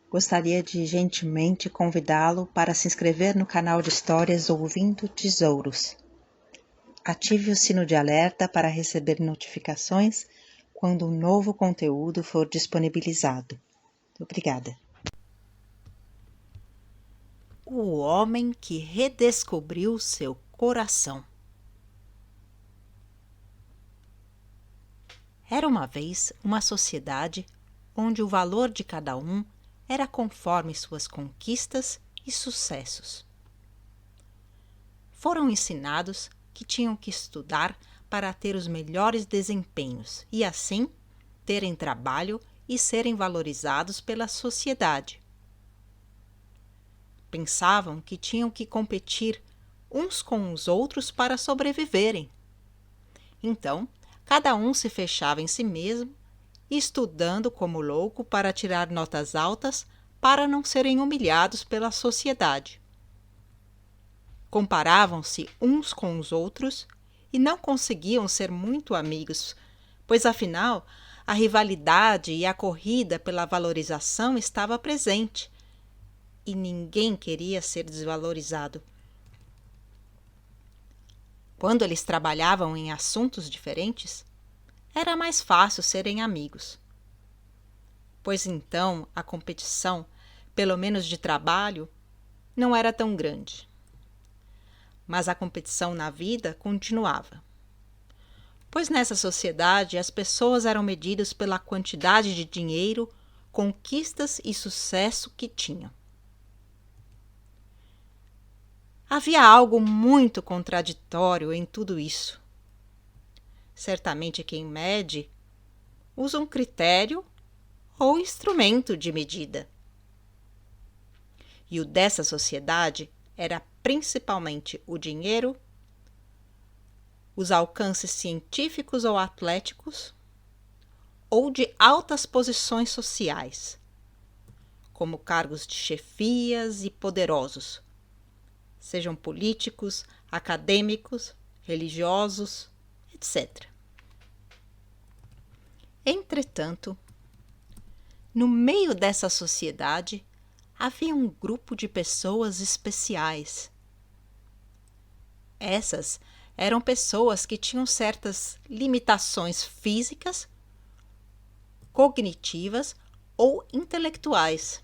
Gostaria de gentilmente convidá-lo para se inscrever no canal de histórias Ouvindo Tesouros. Ative o sino de alerta para receber notificações quando um novo conteúdo for disponibilizado. Obrigada. O homem que redescobriu seu coração. Era uma vez uma sociedade onde o valor de cada um era conforme suas conquistas e sucessos. Foram ensinados que tinham que estudar para ter os melhores desempenhos e, assim, terem trabalho e serem valorizados pela sociedade. Pensavam que tinham que competir uns com os outros para sobreviverem. Então, cada um se fechava em si mesmo, estudando como louco para tirar notas altas para não serem humilhados pela sociedade. Comparavam-se uns com os outros e não conseguiam ser muito amigos, pois afinal a rivalidade e a corrida pela valorização estava presente e ninguém queria ser desvalorizado. Quando eles trabalhavam em assuntos diferentes, era mais fácil serem amigos, pois então a competição, pelo menos de trabalho, não era tão grande. Mas a competição na vida continuava, pois nessa sociedade as pessoas eram medidas pela quantidade de dinheiro, conquistas e sucesso que tinham. Havia algo muito contraditório em tudo isso. Certamente quem mede usa um critério ou instrumento de medida. E o dessa sociedade era principalmente o dinheiro, os alcances científicos ou atléticos, ou de altas posições sociais, como cargos de chefias e poderosos, sejam políticos, acadêmicos, religiosos, etc. Entretanto, no meio dessa sociedade, havia um grupo de pessoas especiais. Essas eram pessoas que tinham certas limitações físicas, cognitivas ou intelectuais.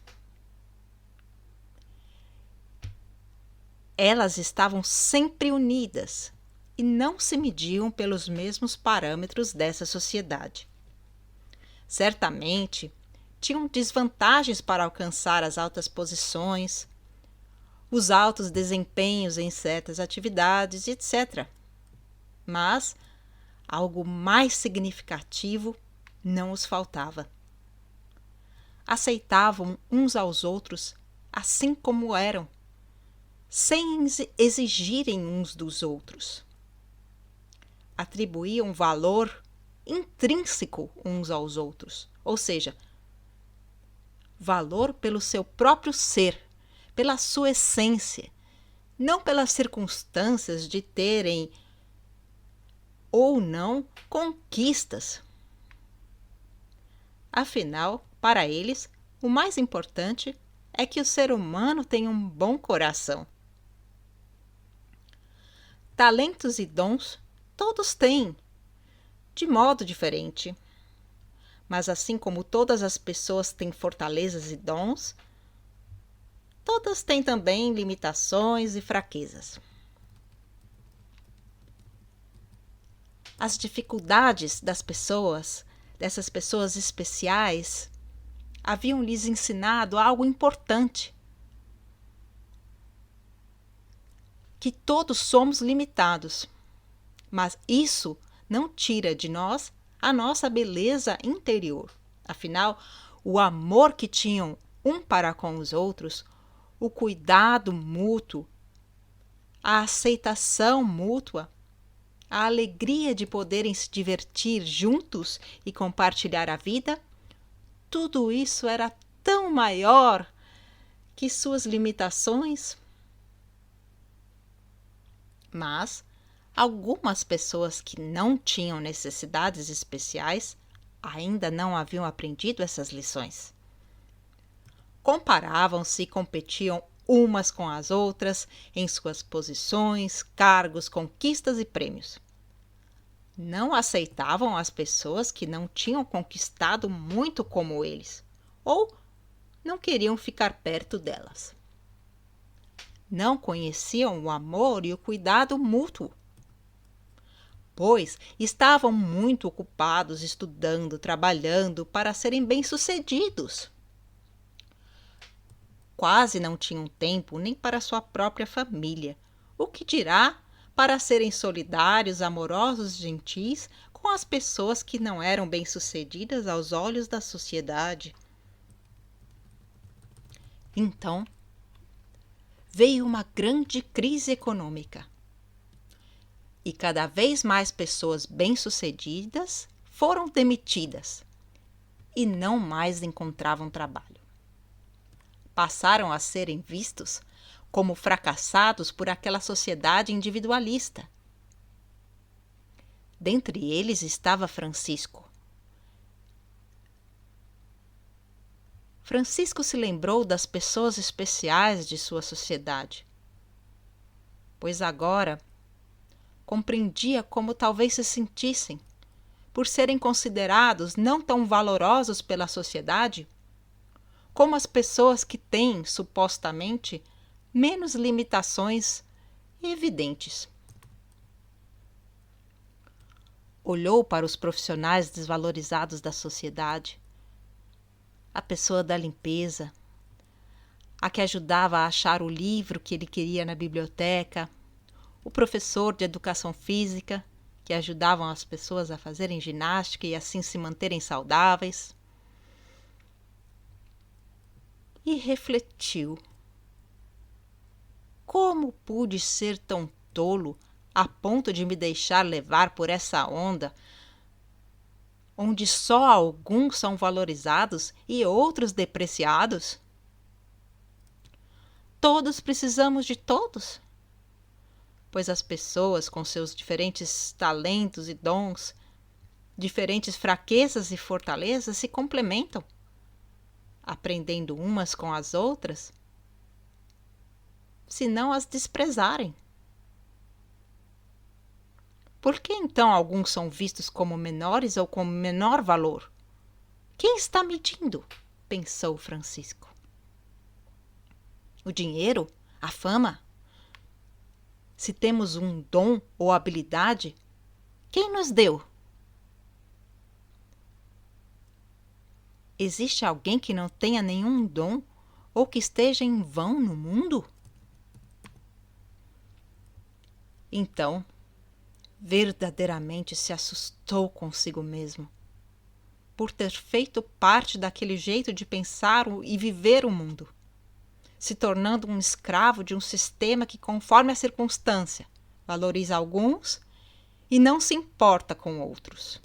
Elas estavam sempre unidas e não se mediam pelos mesmos parâmetros dessa sociedade. Certamente, tinham desvantagens para alcançar as altas posições, os altos desempenhos em certas atividades, etc. Mas algo mais significativo não os faltava. Aceitavam uns aos outros assim como eram, sem exigirem uns dos outros. Atribuíam valor intrínseco uns aos outros, ou seja, valor pelo seu próprio ser, pela sua essência, não pelas circunstâncias de terem ou não conquistas. Afinal, para eles, o mais importante é que o ser humano tenha um bom coração. Talentos e dons todos têm, de modo diferente. Mas assim como todas as pessoas têm fortalezas e dons, todas têm também limitações e fraquezas. As dificuldades dessas pessoas especiais, haviam lhes ensinado algo importante. Que todos somos limitados, mas isso não tira de nós a nossa beleza interior. Afinal, o amor que tinham um para com os outros, o cuidado mútuo, a aceitação mútua, a alegria de poderem se divertir juntos e compartilhar a vida, tudo isso era tão maior que suas limitações. Mas algumas pessoas que não tinham necessidades especiais ainda não haviam aprendido essas lições. comparavam-se e competiam umas com as outras em suas posições, cargos, conquistas e prêmios. Não aceitavam as pessoas que não tinham conquistado muito como eles, ou não queriam ficar perto delas. Não conheciam o amor e o cuidado mútuo, pois estavam muito ocupados estudando, trabalhando para serem bem-sucedidos. Quase não tinham tempo nem para sua própria família, o que dirá para serem solidários, amorosos e gentis com as pessoas que não eram bem-sucedidas aos olhos da sociedade. Então, veio uma grande crise econômica. E cada vez mais pessoas bem-sucedidas foram demitidas e não mais encontravam trabalho. Passaram a serem vistos como fracassados por aquela sociedade individualista. Dentre eles estava Francisco. Francisco se lembrou das pessoas especiais de sua sociedade, pois agora compreendia como talvez se sentissem por serem considerados não tão valorosos pela sociedade como as pessoas que têm, supostamente, menos limitações evidentes. Olhou para os profissionais desvalorizados da sociedade, a pessoa da limpeza, a que ajudava a achar o livro que ele queria na biblioteca, o professor de educação física, que ajudavam as pessoas a fazerem ginástica e assim se manterem saudáveis. E refletiu. Como pude ser tão tolo a ponto de me deixar levar por essa onda, onde só alguns são valorizados e outros depreciados? Todos precisamos de todos, pois as pessoas com seus diferentes talentos e dons, diferentes fraquezas e fortalezas se complementam, aprendendo umas com as outras, se não as desprezarem. Por que então alguns são vistos como menores ou com menor valor? Quem está medindo? Pensou Francisco. O dinheiro? A fama? Se temos um dom ou habilidade, quem nos deu? Existe alguém que não tenha nenhum dom ou que esteja em vão no mundo? Então, verdadeiramente se assustou consigo mesmo, por ter feito parte daquele jeito de pensar e viver o mundo, se tornando um escravo de um sistema que, conforme a circunstância, valoriza alguns e não se importa com outros.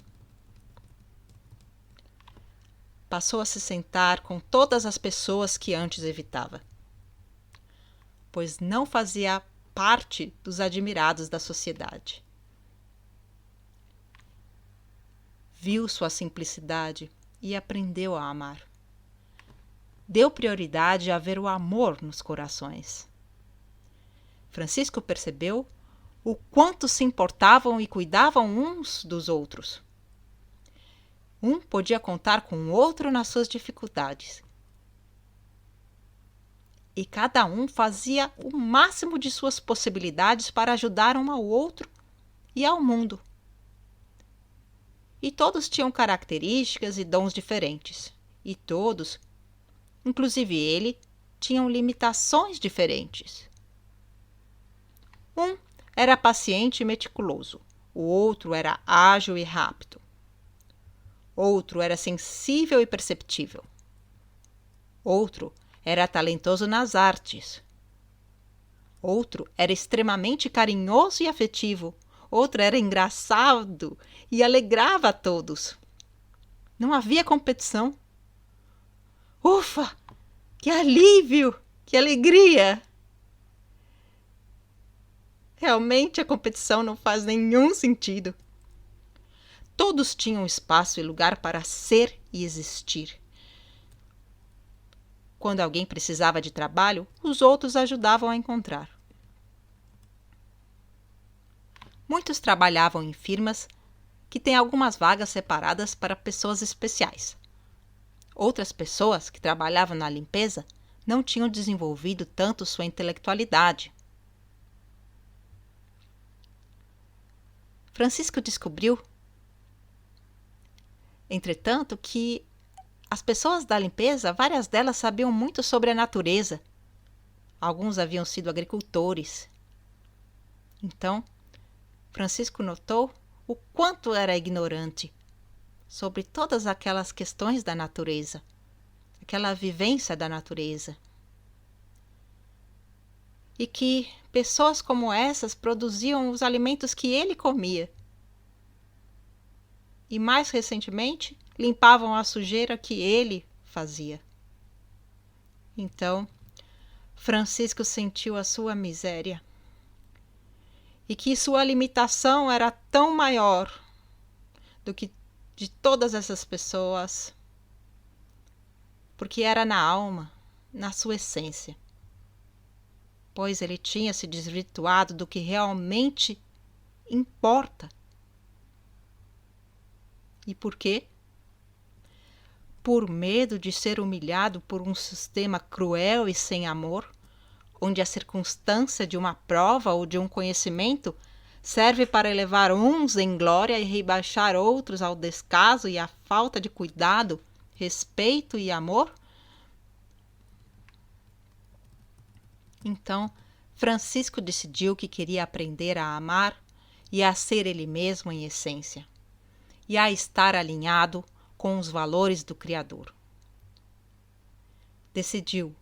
Passou a se sentar com todas as pessoas que antes evitava, pois não fazia parte dos admirados da sociedade. Viu sua simplicidade e aprendeu a amar. Deu prioridade a ver o amor nos corações. Francisco percebeu o quanto se importavam e cuidavam uns dos outros. Um podia contar com o outro nas suas dificuldades. E cada um fazia o máximo de suas possibilidades para ajudar um ao outro e ao mundo. E todos tinham características e dons diferentes. E todos, inclusive ele, tinham limitações diferentes. Um era paciente e meticuloso. O outro era ágil e rápido. Outro era sensível e perceptível. Outro era talentoso nas artes. Outro era extremamente carinhoso e afetivo. Outro era engraçado e alegrava a todos. Não havia competição. Ufa! Que alívio! Que alegria! Realmente a competição não faz nenhum sentido. Todos tinham espaço e lugar para ser e existir. Quando alguém precisava de trabalho, os outros ajudavam a encontrar. Muitos trabalhavam em firmas que têm algumas vagas separadas para pessoas especiais. Outras pessoas que trabalhavam na limpeza não tinham desenvolvido tanto sua intelectualidade. Francisco descobriu, entretanto, que as pessoas da limpeza, várias delas sabiam muito sobre a natureza. Alguns haviam sido agricultores. Então, Francisco notou o quanto era ignorante sobre todas aquelas questões da natureza, aquela vivência da natureza. E que pessoas como essas produziam os alimentos que ele comia. E mais recentemente, limpavam a sujeira que ele fazia. Então, Francisco sentiu a sua miséria e que sua limitação era tão maior do que de todas essas pessoas, porque era na alma, na sua essência, pois ele tinha se desvirtuado do que realmente importa. E por quê? Por medo de ser humilhado por um sistema cruel e sem amor, onde a circunstância de uma prova ou de um conhecimento serve para elevar uns em glória e rebaixar outros ao descaso e à falta de cuidado, respeito e amor? Então, Francisco decidiu que queria aprender a amar e a ser ele mesmo em essência, e a estar alinhado com os valores do Criador. Decidiu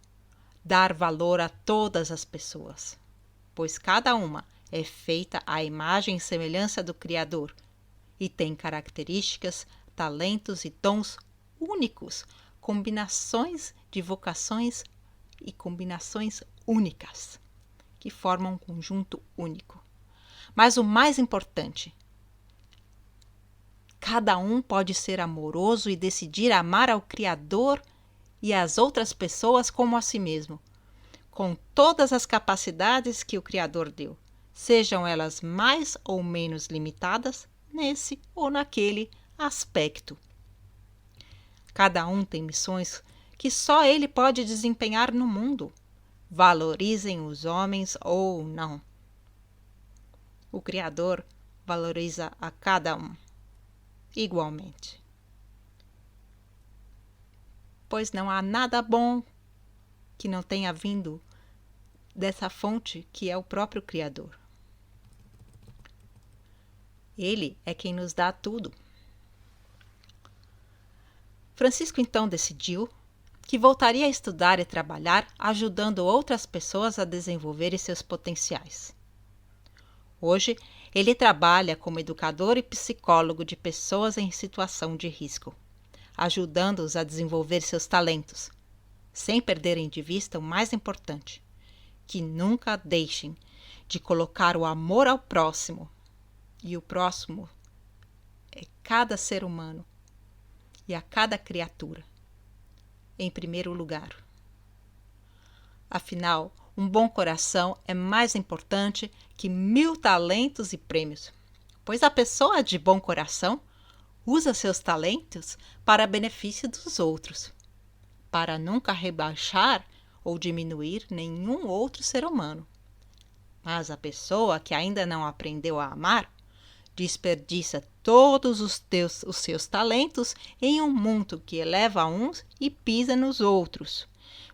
dar valor a todas as pessoas, pois cada uma é feita à imagem e semelhança do Criador e tem características, talentos e dons únicos, combinações de vocações e combinações únicas, que formam um conjunto único. Mas o mais importante, cada um pode ser amoroso e decidir amar ao Criador e às outras pessoas como a si mesmo, com todas as capacidades que o Criador deu, sejam elas mais ou menos limitadas nesse ou naquele aspecto. Cada um tem missões que só ele pode desempenhar no mundo, valorizem os homens ou não. O Criador valoriza a cada um igualmente, pois não há nada bom que não tenha vindo dessa fonte que é o próprio Criador. Ele é quem nos dá tudo. Francisco então decidiu que voltaria a estudar e trabalhar ajudando outras pessoas a desenvolverem seus potenciais. Hoje, ele trabalha como educador e psicólogo de pessoas em situação de risco, ajudando-os a desenvolver seus talentos, sem perderem de vista o mais importante, que nunca deixem de colocar o amor ao próximo, e o próximo é cada ser humano e a cada criatura, em primeiro lugar. Afinal, um bom coração é mais importante que 1000 talentos e prêmios, pois a pessoa de bom coração usa seus talentos para benefício dos outros, para nunca rebaixar ou diminuir nenhum outro ser humano. Mas a pessoa que ainda não aprendeu a amar desperdiça todos os seus talentos em um mundo que eleva uns e pisa nos outros,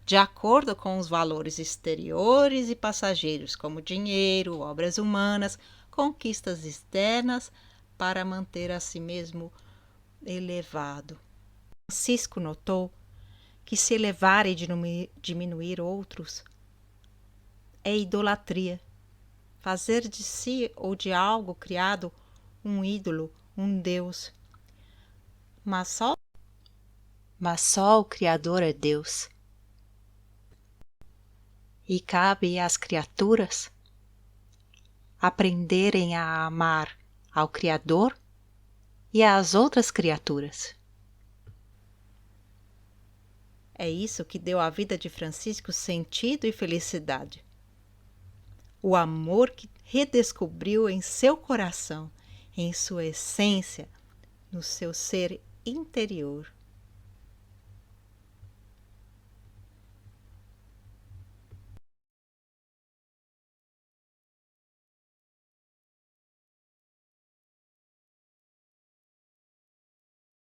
de acordo com os valores exteriores e passageiros, como dinheiro, obras humanas, conquistas externas, para manter a si mesmo elevado. Francisco notou que se elevar e diminuir outros é idolatria, fazer de si ou de algo criado um ídolo, um Deus. Mas só o Criador é Deus. E cabe às criaturas aprenderem a amar ao Criador e às outras criaturas. É isso que deu à vida de Francisco sentido e felicidade. O amor que redescobriu em seu coração, em sua essência, no seu ser interior.